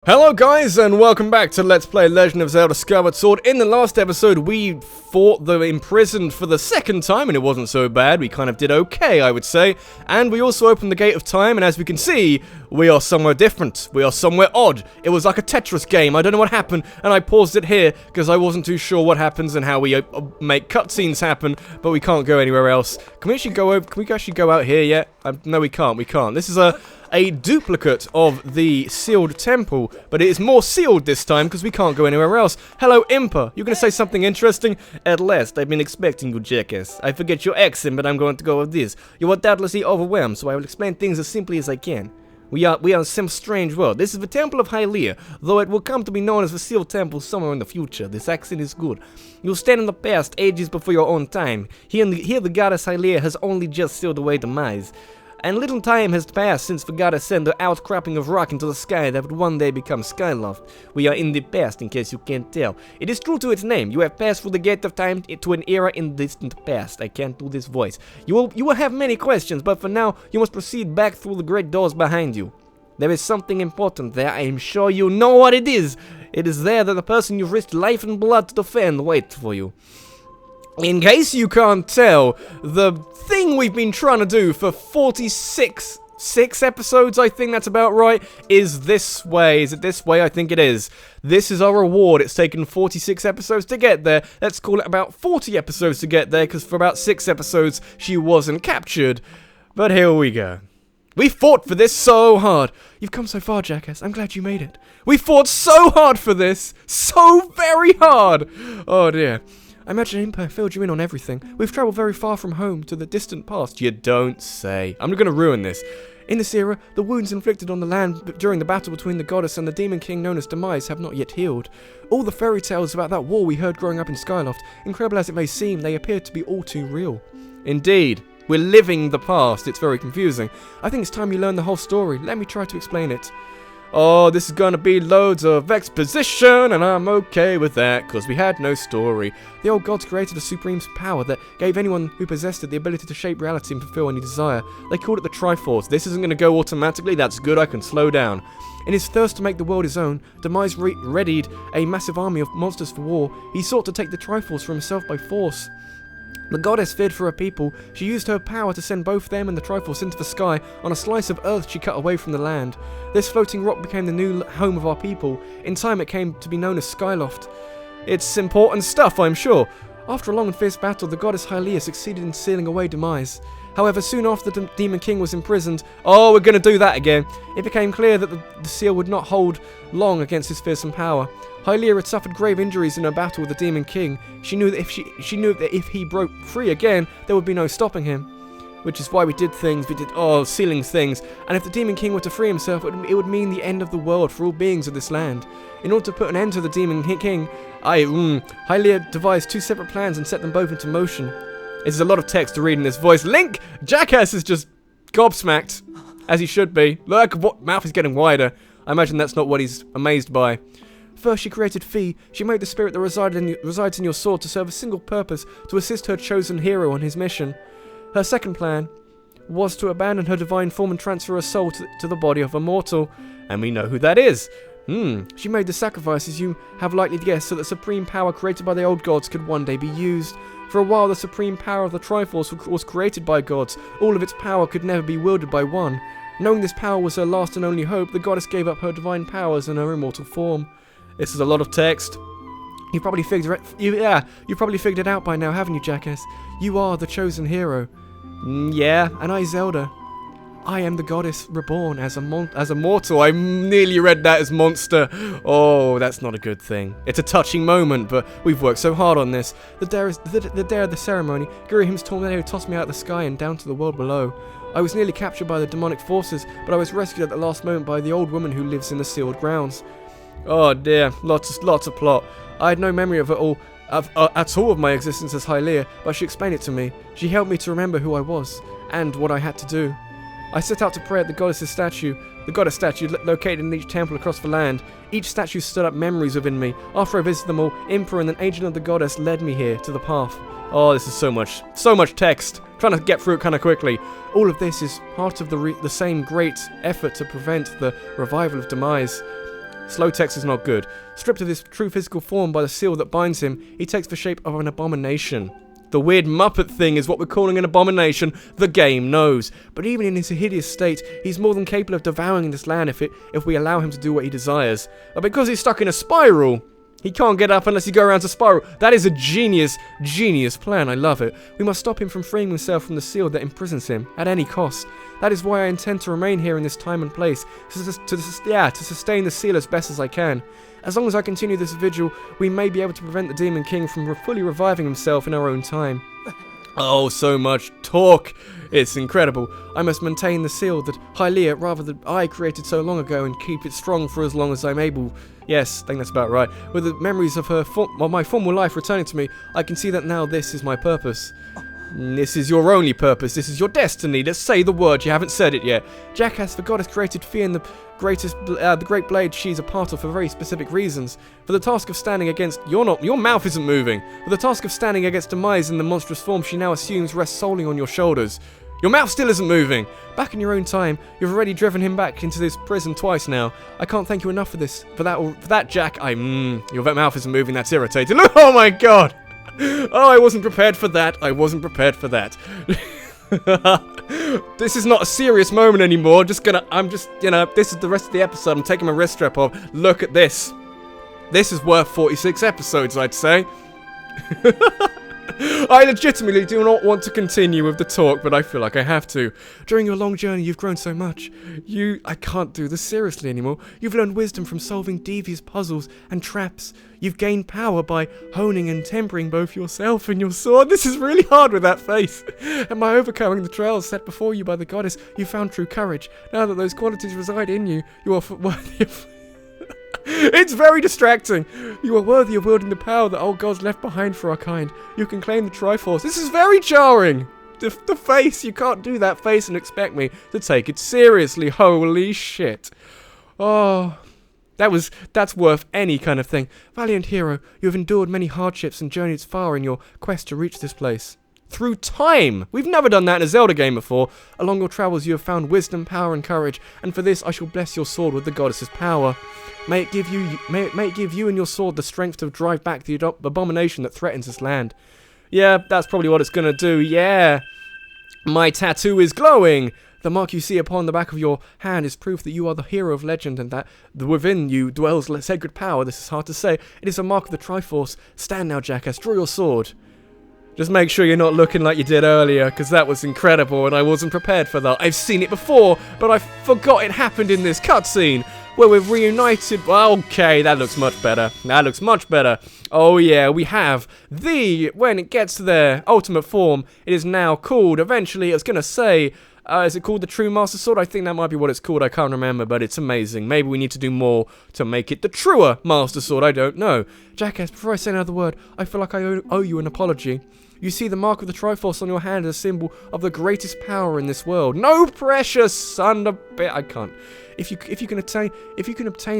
Hello guys, and welcome back to Let's Play Legend of Zelda Skyward Sword. In the last episode, we fought the imprisoned for the second time, and it wasn't so bad. We kind of did okay, I would say. And we also opened the Gate of Time, and as we can see, we are somewhere different. We are somewhere odd. It was like a Tetris game. I don't know what happened, and I paused it here, because I wasn't too sure what happens and how we make cutscenes happen, but we can't go anywhere else. Can we actually go over? Can we actually go out here yet? No, we can't. We can't. This is a duplicate of the sealed temple, but it is more sealed this time because we can't go anywhere else. Hello, Impa. You're going to say something interesting? At last, I've been expecting you, jackass. I forget your accent, but I'm going to go with this. You are doubtlessly overwhelmed, so I will explain things as simply as I can. We are in some strange world. This is the Temple of Hylia, though it will come to be known as the Sealed Temple somewhere in the future. This accent is good. You'll stand in the past, ages before your own time. Here the goddess Hylia has only just sealed away demise. And little time has passed since the goddess sent the outcropping of rock into the sky that would one day become Skyloft. We are in the past, in case you can't tell. It is true to its name. You have passed through the Gate of Time to an era in the distant past. I can't do this voice. You will have many questions, but for now, you must proceed back through the great doors behind you. There is something important there. I am sure you know what it is. It is there that the person you've risked life and blood to defend waits for you. In case you can't tell, the thing we've been trying to do for 46 episodes, I think that's about right, is this way. Is it this way? I think it is. This is our reward. It's taken 46 episodes to get there. Let's call it about 40 episodes to get there, because for about 6 episodes, she wasn't captured. But here we go. We fought for this so hard. You've come so far, jackass. I'm glad you made it. We fought so hard for this. So very hard. Oh, dear. I imagine Impa filled you in on everything. We've travelled very far from home to the distant past. You don't say. I'm going to ruin this. In this era, the wounds inflicted on the land during the battle between the goddess and the demon king known as Demise have not yet healed. All the fairy tales about that war we heard growing up in Skyloft, incredible as it may seem, they appear to be all too real. Indeed. We're living the past. It's very confusing. I think it's time you learn the whole story. Let me try to explain it. Oh, this is gonna be loads of exposition, and I'm okay with that, because we had no story. The old gods created a supreme power that gave anyone who possessed it the ability to shape reality and fulfill any desire. They called it the Triforce. This isn't gonna go automatically, that's good, I can slow down. In his thirst to make the world his own, Demise readied a massive army of monsters for war. He sought to take the Triforce for himself by force. The goddess feared for her people. She used her power to send both them and the Triforce into the sky on a slice of earth she cut away from the land. This floating rock became the new home of our people. In time it came to be known as Skyloft. It's important stuff, I'm sure. After a long and fierce battle, the goddess Hylia succeeded in sealing away Demise. However, soon after the Demon King was imprisoned, oh, we're going to do that again, it became clear that the seal would not hold long against his fearsome power. Hylia had suffered grave injuries in her battle with the Demon King. She knew that if he broke free again, there would be no stopping him. Which is why we did sealing things. And if the Demon King were to free himself, it would mean the end of the world for all beings of this land. In order to put an end to the Demon King, Hylia devised 2 separate plans and set them both into motion. This is a lot of text to read in this voice. Link! Jackass is just gobsmacked, as he should be. Look, what mouth is getting wider. I imagine that's not what he's amazed by. First, she created Fi. She made the spirit that resides in your sword to serve a single purpose, to assist her chosen hero on his mission. Her second plan was to abandon her divine form and transfer her soul to the body of a mortal. And we know who that is. She made the sacrifices you have likely guessed so that supreme power created by the old gods could one day be used. For a while, the supreme power of the Triforce was created by gods. All of its power could never be wielded by one. Knowing this power was her last and only hope, the goddess gave up her divine powers and her immortal form. This is a lot of text. You probably figured it out by now, haven't you, jackass? You are the chosen hero. Yeah, and I, Zelda. I am the goddess reborn as a mortal. I nearly read that as monster. Oh, that's not a good thing. It's a touching moment, but we've worked so hard on this. The day of the ceremony, Girahim's tornado tossed me out of the sky and down to the world below. I was nearly captured by the demonic forces, but I was rescued at the last moment by the old woman who lives in the sealed grounds. Oh dear, lots of plot. I had no memory of it all, at all of my existence as Hylia, but she explained it to me. She helped me to remember who I was, and what I had to do. I set out to pray at the goddess statue located in each temple across the land. Each statue stirred up memories within me. After I visited them all, Impa and an agent of the goddess led me here, to the path. Oh, this is so much text. Trying to get through it kind of quickly. All of this is part of the same great effort to prevent the revival of Demise. Slow text is not good. Stripped of his true physical form by the seal that binds him, he takes the shape of an abomination. The weird Muppet thing is what we're calling an abomination, the game knows. But even in his hideous state, he's more than capable of devouring this land if we allow him to do what he desires. But because he's stuck in a spiral, he can't get up unless he go around to spiral. That is a genius plan. I love it. We must stop him from freeing himself from the seal that imprisons him, at any cost. That is why I intend to remain here in this time and place, to sustain the seal as best as I can. As long as I continue this vigil, we may be able to prevent the Demon King from fully reviving himself in our own time. Oh, so much talk. It's incredible. I must maintain the seal that Hylia, rather than I, created so long ago and keep it strong for as long as I'm able. Yes, I think that's about right. With the memories of my former life returning to me, I can see that now this is my purpose. This is your only purpose. This is your destiny. Just say the word. You haven't said it yet. Jackass, the goddess created fear in the great blade she's a part of for very specific reasons. For the task of standing against... Your mouth isn't moving. For the task of standing against demise in the monstrous form she now assumes rests solely on your shoulders. Your mouth still isn't moving. Back in your own time, you've already driven him back into this prison twice now. I can't thank you enough for this. For that, Jack. Your mouth isn't moving. That's irritating. Oh my god. Oh, I wasn't prepared for that. This is not a serious moment anymore. This is the rest of the episode. I'm taking my wrist strap off. Look at this. This is worth 46 episodes, I'd say. I legitimately do not want to continue with the talk, but I feel like I have to. During your long journey, you've grown so much. I can't do this seriously anymore. You've learned wisdom from solving devious puzzles and traps. You've gained power by honing and tempering both yourself and your sword. This is really hard with that face. And by overcoming the trials set before you by the goddess, you found true courage. Now that those qualities reside in you, you are worthy of... It's very distracting. You are worthy of wielding the power that old gods left behind for our kind. You can claim the Triforce. This is very jarring. The face. You can't do that face and expect me to take it seriously. Holy shit. Oh, that's worth any kind of thing. Valiant hero, you have endured many hardships and journeyed far in your quest to reach this place. Through time! We've never done that in a Zelda game before. Along your travels you have found wisdom, power and courage, and for this I shall bless your sword with the goddess's power. May it give you and your sword the strength to drive back the abomination that threatens this land. Yeah, that's probably what it's gonna do, yeah. My tattoo is glowing! The mark you see upon the back of your hand is proof that you are the hero of legend and that within you dwells sacred power. This is hard to say. It is a mark of the Triforce. Stand now, Jackass. Draw your sword. Just make sure you're not looking like you did earlier, because that was incredible and I wasn't prepared for that. I've seen it before, but I forgot it happened in this cutscene, where we've reunited. Well, okay, that looks much better. Oh yeah, we have when it gets to their ultimate form, it is now called, eventually it's going to say, is it called the True Master Sword? I think that might be what it's called, I can't remember, but it's amazing. Maybe we need to do more to make it the truer Master Sword, I don't know. Jackass, before I say another word, I feel like I owe you an apology. You see the mark of the Triforce on your hand as a symbol of the greatest power in this world. No pressure, son of a bit. I can't. If you can obtain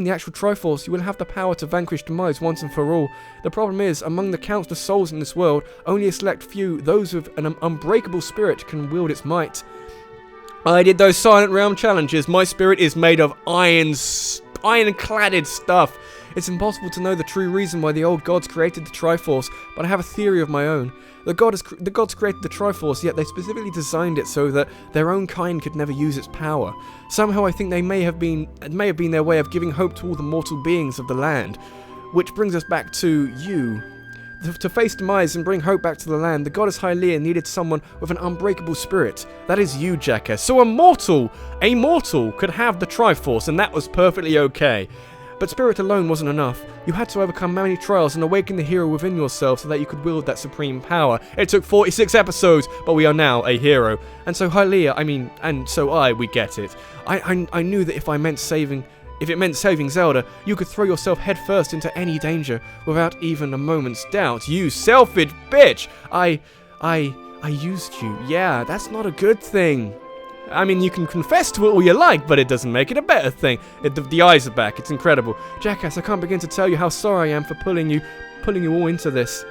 the actual Triforce, you will have the power to vanquish demise once and for all. The problem is, among the countless souls in this world, only a select few, those with an unbreakable spirit, can wield its might. I did those Silent Realm challenges. My spirit is made of iron-cladded stuff. It's impossible to know the true reason why the old gods created the Triforce, but I have a theory of my own. The gods created the Triforce, yet they specifically designed it so that their own kind could never use its power. Somehow I think it may have been their way of giving hope to all the mortal beings of the land. Which brings us back to you. To face demise and bring hope back to the land, the goddess Hylia needed someone with an unbreakable spirit. That is you, Jackass. So a mortal could have the Triforce, and that was perfectly okay. But spirit alone wasn't enough. You had to overcome many trials and awaken the hero within yourself so that you could wield that supreme power. It took 46 episodes, but we are now a hero. And so Hylia, we get it. I knew that if it meant saving Zelda, you could throw yourself headfirst into any danger without even a moment's doubt. You selfish bitch! I used you. Yeah, that's not a good thing. I mean, you can confess to it all you like, but it doesn't make it a better thing. The eyes are back. It's incredible. Jackass, I can't begin to tell you how sorry I am for pulling you all into this.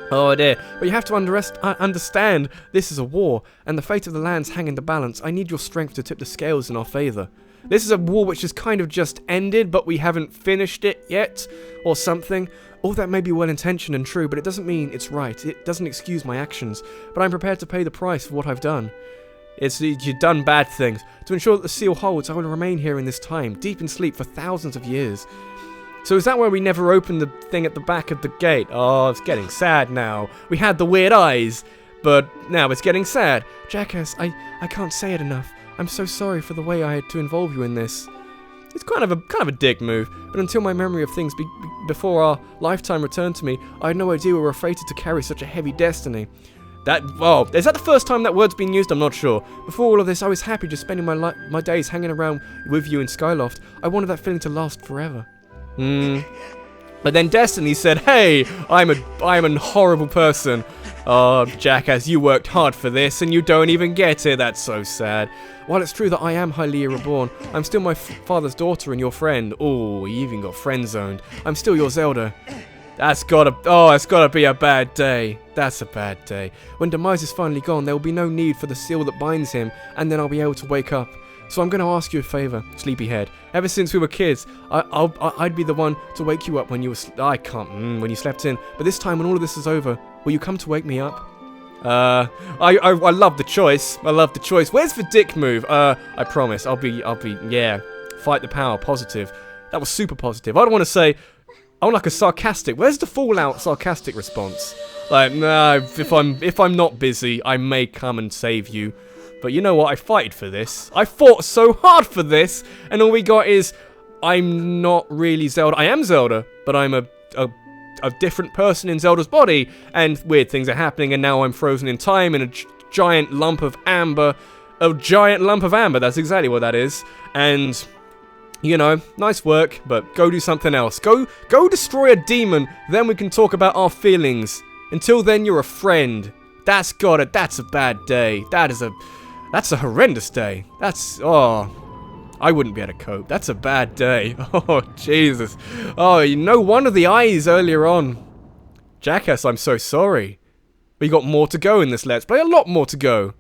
Oh dear, but you have to understand, this is a war, and the fate of the lands hang in the balance. I need your strength to tip the scales in our favour. This is a war which has kind of just ended, but we haven't finished it yet, or something. All that may be well-intentioned and true, but it doesn't mean it's right. It doesn't excuse my actions, but I'm prepared to pay the price for what I've done. You've done bad things. To ensure that the seal holds, I will remain here in this time, deep in sleep for thousands of years. So is that why we never opened the thing at the back of the gate? Oh, it's getting sad now. We had the weird eyes, but now it's getting sad. Jackass, I can't say it enough. I'm so sorry for the way I had to involve you in this. It's kind of a dick move, but until my memory of things before our lifetime returned to me, I had no idea we were fated to carry such a heavy destiny. Is that the first time that word's been used? I'm not sure. Before all of this, I was happy just spending my days hanging around with you in Skyloft. I wanted that feeling to last forever. But then Destiny said, hey, I'm a horrible person. Oh, Jackass, you worked hard for this, and you don't even get it. That's so sad. While it's true that I am Hylia reborn, I'm still my father's daughter and your friend. Oh, you even got friend-zoned. I'm still your Zelda. It's gotta be a bad day. That's a bad day. When Demise is finally gone, there will be no need for the seal that binds him, and then I'll be able to wake up. So I'm going to ask you a favor, sleepyhead. Ever since we were kids, I'd be the one to wake you up when you were when you slept in. But this time, when all of this is over, will you come to wake me up? I love the choice. I love the choice. Where's the dick move? I promise. Yeah. Fight the power. Positive. That was super positive. I don't want to say. I want like a sarcastic. Where's the Fallout sarcastic response? Like, nah. If I'm not busy, I may come and save you. But you know what? I fighted for this. I fought so hard for this, and all we got is I'm not really Zelda. I am Zelda, but I'm a different person in Zelda's body, and weird things are happening, and now I'm frozen in time in a giant lump of amber. A giant lump of amber. That's exactly what that is. And you know, nice work, but go do something else. Go destroy a demon. Then we can talk about our feelings. Until then, you're a friend. That's a bad day. That's a horrendous day. I wouldn't be able to cope. That's a bad day. Oh, Jesus. Oh, no wonder the eyes earlier on. Jackass, I'm so sorry. We got more to go in this Let's Play. A lot more to go.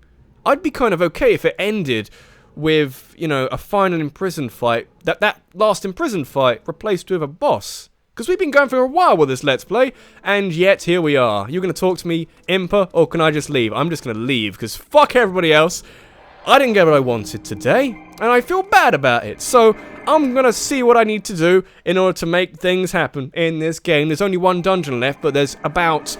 I'd be kind of okay if it ended with, you know, a final imprisoned fight. That last imprisoned fight replaced with a boss. Because we've been going for a while with this Let's Play, and yet here we are. You're going to talk to me, Impa, or can I just leave? I'm just going to leave, because fuck everybody else. I didn't get what I wanted today, and I feel bad about it. So, I'm going to see what I need to do in order to make things happen in this game. There's only one dungeon left, but there's about,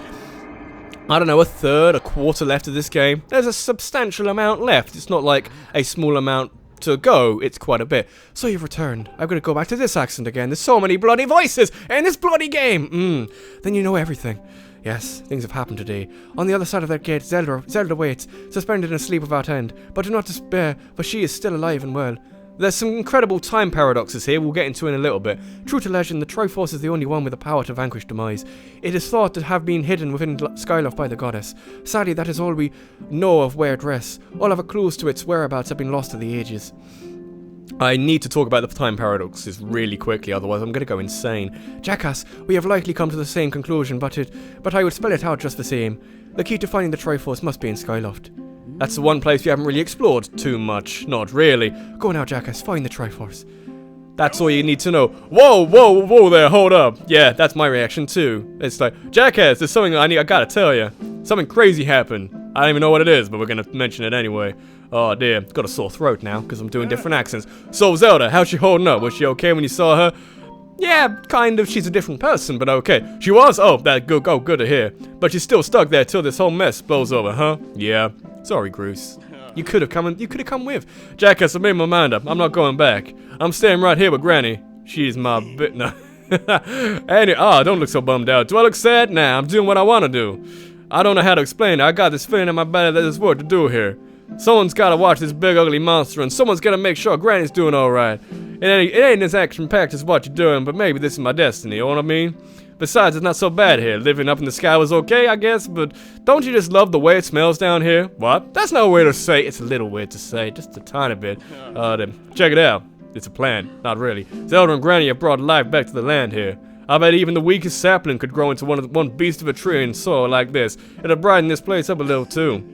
I don't know, a third, a quarter left of this game. There's a substantial amount left. It's not like a small amount to go, it's quite a bit. So you've returned. I'm gonna go back to this accent again. There's so many bloody voices in this bloody game. Then you know everything. Yes, things have happened today. On the other side of that gate, Zelda waits, suspended in a sleep without end. But do not despair, for she is still alive and well. There's some incredible time paradoxes here we'll get into in a little bit. True to legend, the Triforce is the only one with the power to vanquish Demise. It is thought to have been hidden within Skyloft by the goddess. Sadly, that is all we know of where it rests. All other clues to its whereabouts have been lost to the ages. I need to talk about the time paradoxes really quickly, otherwise I'm going to go insane. Jackass, we have likely come to the same conclusion, but I would spell it out just the same. The key to finding the Triforce must be in Skyloft. That's the one place we haven't really explored too much. Not really. Go now, Jackass. Find the Triforce. That's all you need to know. Whoa there. Hold up. Yeah, that's my reaction too. It's like, Jackass, there's something I gotta tell you. Something crazy happened. I don't even know what it is, but we're gonna mention it anyway. Oh dear. Got a sore throat now because I'm doing different accents. So Zelda, how's she holding up? Was she okay when you saw her? Yeah, kind of. She's a different person, but okay. She was? Oh, that good. Oh, good to hear. But she's still stuck there till this whole mess blows over, huh? Yeah. Sorry, Bruce. You could have come with. Jackass, I made my mind up. I'm not going back. I'm staying right here with Granny. She's my bit. No. Don't look so bummed out. Do I look sad? Nah, I'm doing what I want to do. I don't know how to explain it. I got this feeling in my belly that there's work to do here. Someone's got to watch this big ugly monster, and someone's got to make sure Granny's doing alright. It ain't as action-packed as what you're doing, but maybe this is my destiny, you know what I mean? Besides, it's not so bad here. Living up in the sky was okay, I guess, but don't you just love the way it smells down here? What? That's not weird to say. It's a little weird to say, just a tiny bit. Then check it out. It's a plan. Not really. Zelda and Granny have brought life back to the land here. I bet even the weakest sapling could grow into one beast of a tree in soil like this. It'll brighten this place up a little too.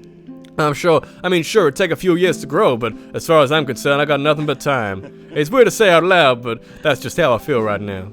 I'm sure, sure, it'd take a few years to grow, but as far as I'm concerned, I got nothing but time. It's weird to say out loud, but that's just how I feel right now.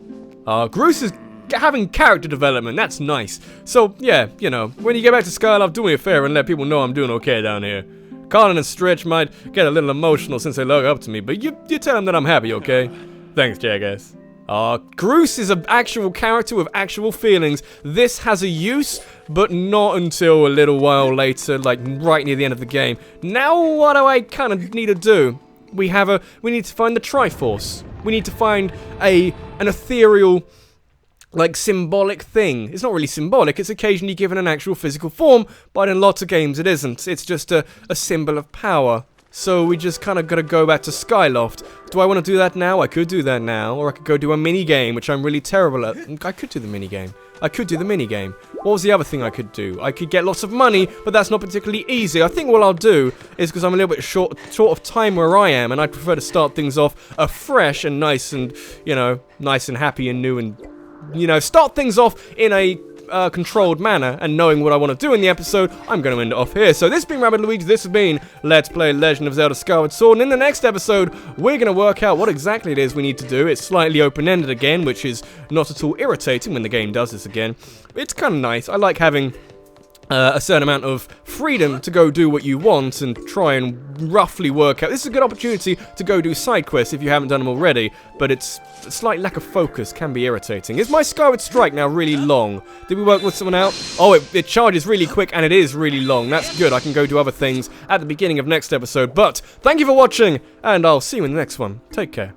Groose is having character development, that's nice. So, yeah, you know, when you get back to Skylove, do me a favor and let people know I'm doing okay down here. Colin and Stretch might get a little emotional since they look up to me, but you tell them that I'm happy, okay? Thanks, Jackass. Groose is an actual character with actual feelings. This has a use, but not until a little while later, like right near the end of the game. Now what do I kind of need to do? We need to find the Triforce. We need to find an ethereal, like, symbolic thing. It's not really symbolic, it's occasionally given an actual physical form, but in lots of games it isn't. It's just a symbol of power. So we just kind of gotta go back to Skyloft. Do I want to do that now? I could do that now, or I could go do a mini-game, which I'm really terrible at. I could do the mini-game. What was the other thing I could do? I could get lots of money, but that's not particularly easy. I think what I'll do is, because I'm a little bit short of time where I am, and I'd prefer to start things off afresh and nice and, you know, nice and happy and new and, you know, start things off in a controlled manner, and knowing what I want to do in the episode, I'm going to end it off here. So this has been Rabbidluigi, this has been Let's Play Legend of Zelda Skyward Sword, and in the next episode, we're going to work out what exactly it is we need to do. It's slightly open-ended again, which is not at all irritating when the game does this again. It's kind of nice. I like having a certain amount of freedom to go do what you want and try and roughly work out. This is a good opportunity to go do side quests if you haven't done them already, but it's a slight lack of focus can be irritating. Is my Skyward Strike now really long? Did we work with someone out? Oh, it charges really quick and it is really long. That's good. I can go do other things at the beginning of next episode, but thank you for watching and I'll see you in the next one. Take care.